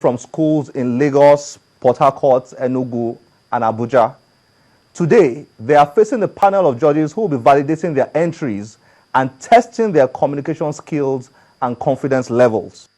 from schools in Lagos, Port Harcourt, Enugu, and Abuja. Today, they are facing a panel of judges who will be validating their entries and testing their communication skills and confidence levels.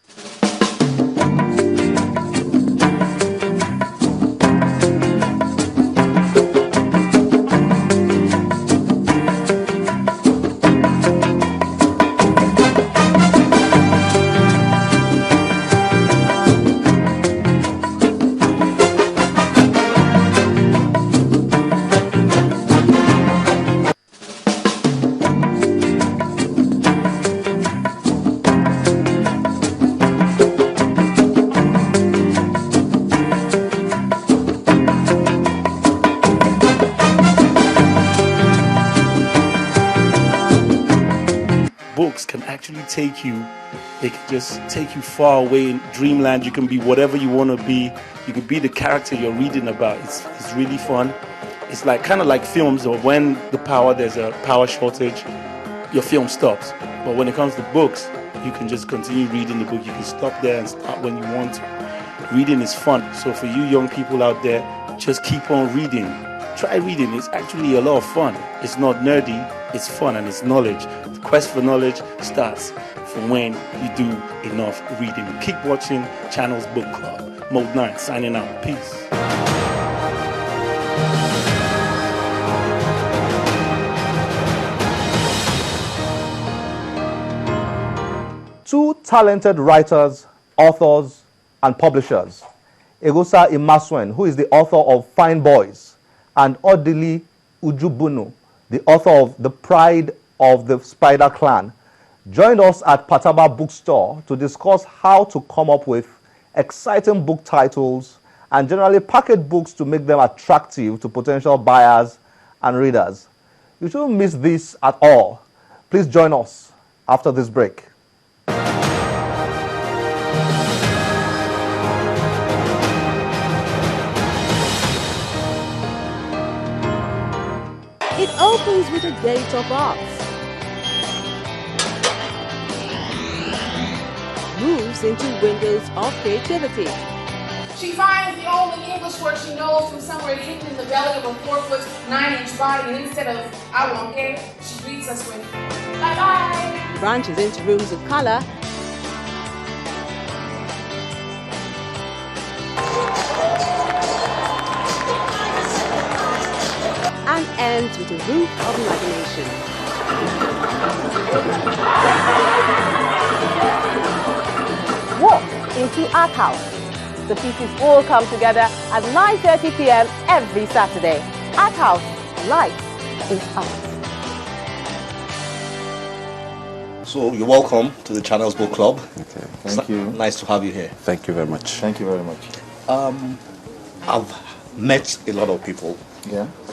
Books can actually take you, they can just take you far away in dreamland. You can be whatever you want to be. You can be the character you're reading about. It's really fun. It's like kind of like films, or when there's a power shortage, your film stops. But when it comes to books, you can just continue reading the book. You can stop there and start when you want to. Reading is fun. So for you young people out there, just keep on reading. Try reading. It's actually a lot of fun. It's not nerdy, it's fun, and it's knowledge. The quest for knowledge starts from when you do enough reading. Keep watching Channels Book Club. Mode 9 signing out. Peace. Two talented writers, authors, and publishers, Egosa Imasuen, who is the author of Fine Boys, and Odili Ujubunu, the author of The Pride of the Spider Clan, joined us at Pataba Bookstore to discuss how to come up with exciting book titles and generally package books to make them attractive to potential buyers and readers. You shouldn't miss this at all. Please join us after this break. It opens with a gate of arts, moves into windows of creativity. She finds the only English word she knows from somewhere hidden in the belly of a 4-foot 9-inch body, and instead of "I won't care," she greets us with "bye-bye." Branches into rooms of color, and ends with a roof of imagination. Walk into Art House. The pieces all come together at 9:30 p.m. every Saturday. Art House, life is art. So you're welcome to the Channels Book Club. Okay, thank you. Nice to have you here. Thank you very much. Thank you very much. I've met a lot of people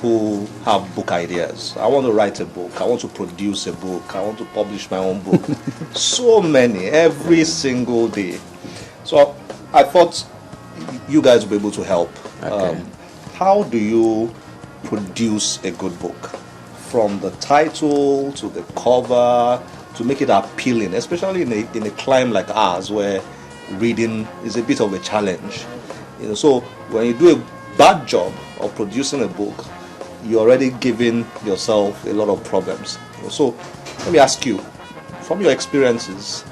who have book ideas. I want to write a book. I want to produce a book. I want to publish my own book. So many, every single day. So I thought you guys would be able to help. Okay. How do you produce a good book? From the title to the cover, to make it appealing, especially in a climate like ours where reading is a bit of a challenge. So when you do a bad job of producing a book, you're already giving yourself a lot of problems. So let me ask you, from your experiences,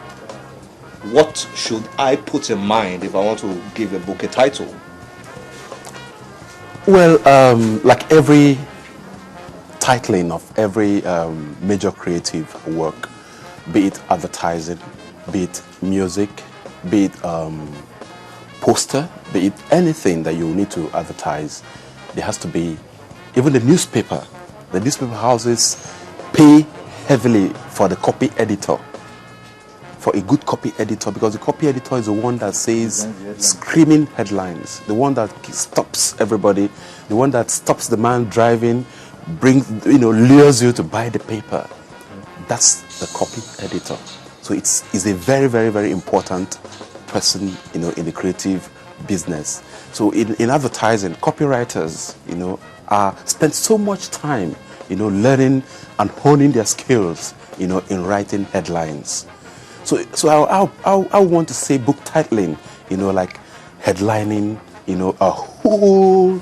what should I put in mind if I want to give a book a title? Well, like every titling of every major creative work, be it advertising, be it music, be it poster, be it anything that you need to advertise, there has to be, even the newspaper houses pay heavily for the copy editor, for a good copy editor, because the copy editor is the one that says screaming headlines, the one that stops everybody, the one that stops the man driving, lures you to buy the paper. That's the copy editor. So it's a very, very, very important person, in the creative business. So in advertising, copywriters, spend so much time, learning and honing their skills, in writing headlines. So I want to say book titling, like headlining, a whole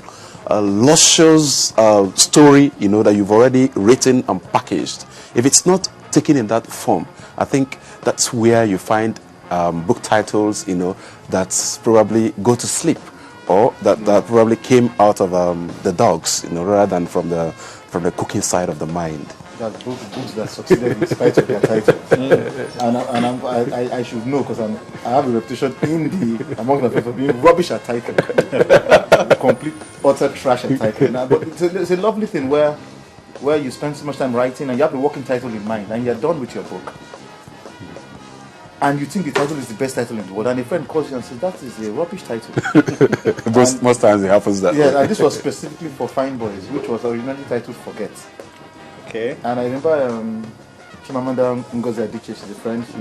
luscious story, that you've already written and packaged. If it's not taken in that form, I think that's where you find book titles, that's probably go to sleep, or that probably came out of the dogs, rather than from the cooking side of the mind. That books that succeeded in spite of their titles. And I should know, because I have a reputation among the people being rubbish at title, complete utter trash at title. But it's a lovely thing where you spend so much time writing and you have the working title in mind and you're done with your book. And you think the title is the best title in the world, and a friend calls you and says that is a rubbish title. most times it happens that way. Yeah, and this was specifically for Fine Boys, which was originally titled Forget. Okay. And I remember Chimamanda Ngozi Adichie, she's a friend, she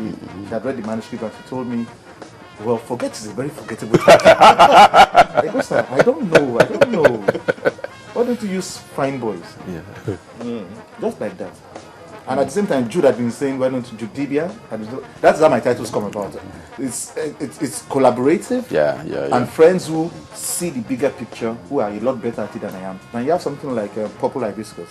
had read the manuscript and she told me, well, Forget is a very forgettable title. I go, sir, I don't know. Why don't you use Fine Boys? Yeah. Just like that. And at the same time, Jude had been saying, why don't you Judibia? That's how my titles come about. It's collaborative. Yeah. And friends who see the bigger picture, who are a lot better at it than I am. Now you have something like Purple Hibiscus,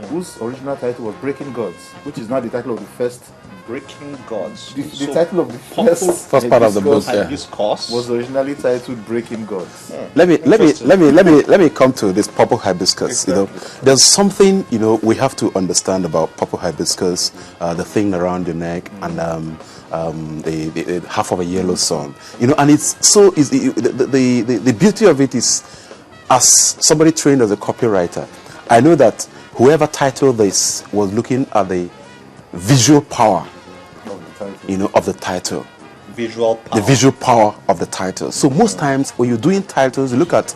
whose original title was Breaking Gods, which is now the title of the first. Breaking Gods. The title of the first part of the book. Hibiscus was originally titled Breaking Gods. Let me come to this Purple Hibiscus. Exactly. There's something we have to understand about Purple Hibiscus, the thing around your neck, and the half of a yellow sun. And it's so easy. The beauty of it is, as somebody trained as a copywriter, I know that whoever titled this was looking at the visual power of the title. Visual power. The visual power of the title. So most times when you're doing titles, you look at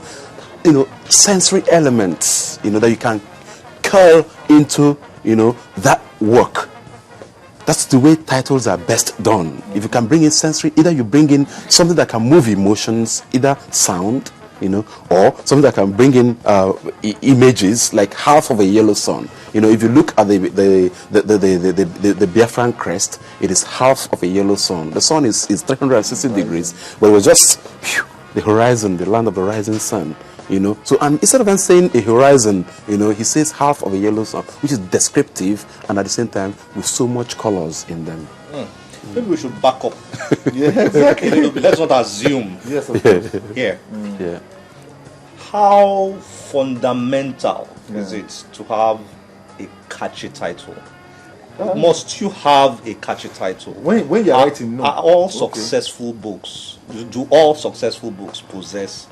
sensory elements that you can curl into that work. That's the way titles are best done. If you can bring in sensory, either you bring in something that can move emotions, either sound, or something that can bring in images, like half of a yellow sun. If you look at the Biafran crest, it is half of a yellow sun. The sun is 360 degrees, but it was just the horizon, the land of the rising sun. So and instead of saying a horizon, he says half of a yellow sun, which is descriptive and at the same time with so much colors in them. Maybe we should back up. Yeah, exactly. Let's not assume. Yes, of course. Here. Yeah. How fundamental is it to have a catchy title? Must you have a catchy title? When you're writing, no. Are all successful books, do all successful books possess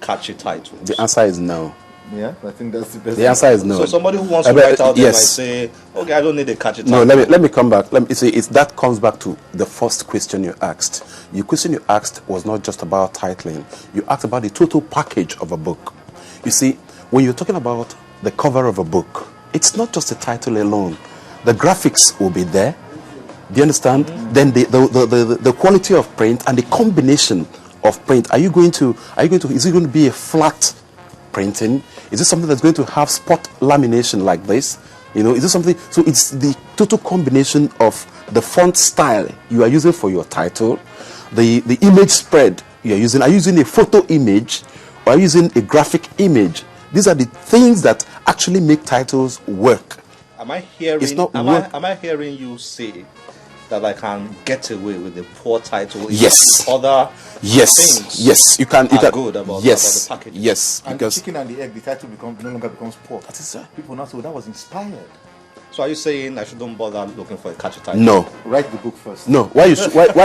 catchy titles? The answer is no. Yeah, I think that's the best. The answer is no. So somebody who wants to write out there might say, okay, I don't need a catchy title. No, let me come back. Let me say that comes back to the first question you asked. The question you asked was not just about titling. You asked about the total package of a book. You see, when you're talking about the cover of a book, it's not just the title alone. The graphics will be there. Do you understand? Then the quality of print and the combination of print. Is it going to be a flat printing? Is it something that's going to have spot lamination like this? Is it something? So it's the total combination of the font style you are using for your title, the image spread you are using. Are you using a photo image or are you using a graphic image? These are the things that actually make titles work. Am I hearing? Am I hearing you say that I can get away with a poor title? Yes. Other things. Yes. You can. Good about yes. about the package. Yes. And Because the chicken and the egg, the title no longer becomes poor. that is People now say, that was inspired. So are you saying I shouldn't bother looking for a catchy title? no. Write the book first. No. Why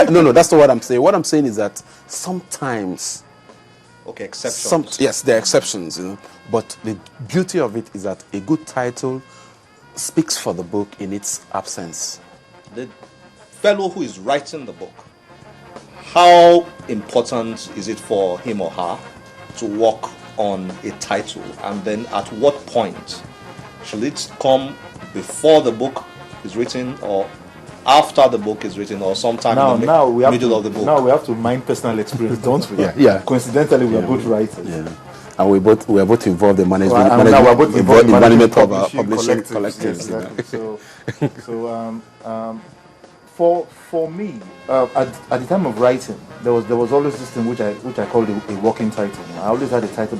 no. That's not what I'm saying. What I'm saying is that sometimes. Okay, exceptions. Yes, there are exceptions, but the beauty of it is that a good title speaks for the book in its absence. The fellow who is writing the book, how important is it for him or her to work on a title, and then at what point should it come before the book is written, or after the book is written, or sometime in the middle of the book? Now we have to mind personal experience, don't we? Yeah. Coincidentally, we are both writers. Yeah. And we are both involved in management. Now we're both involved in management of publishing publishing collectives. collectives. Yes, exactly. So For me, at the time of writing, there was always this thing which I called a working title. I always had a title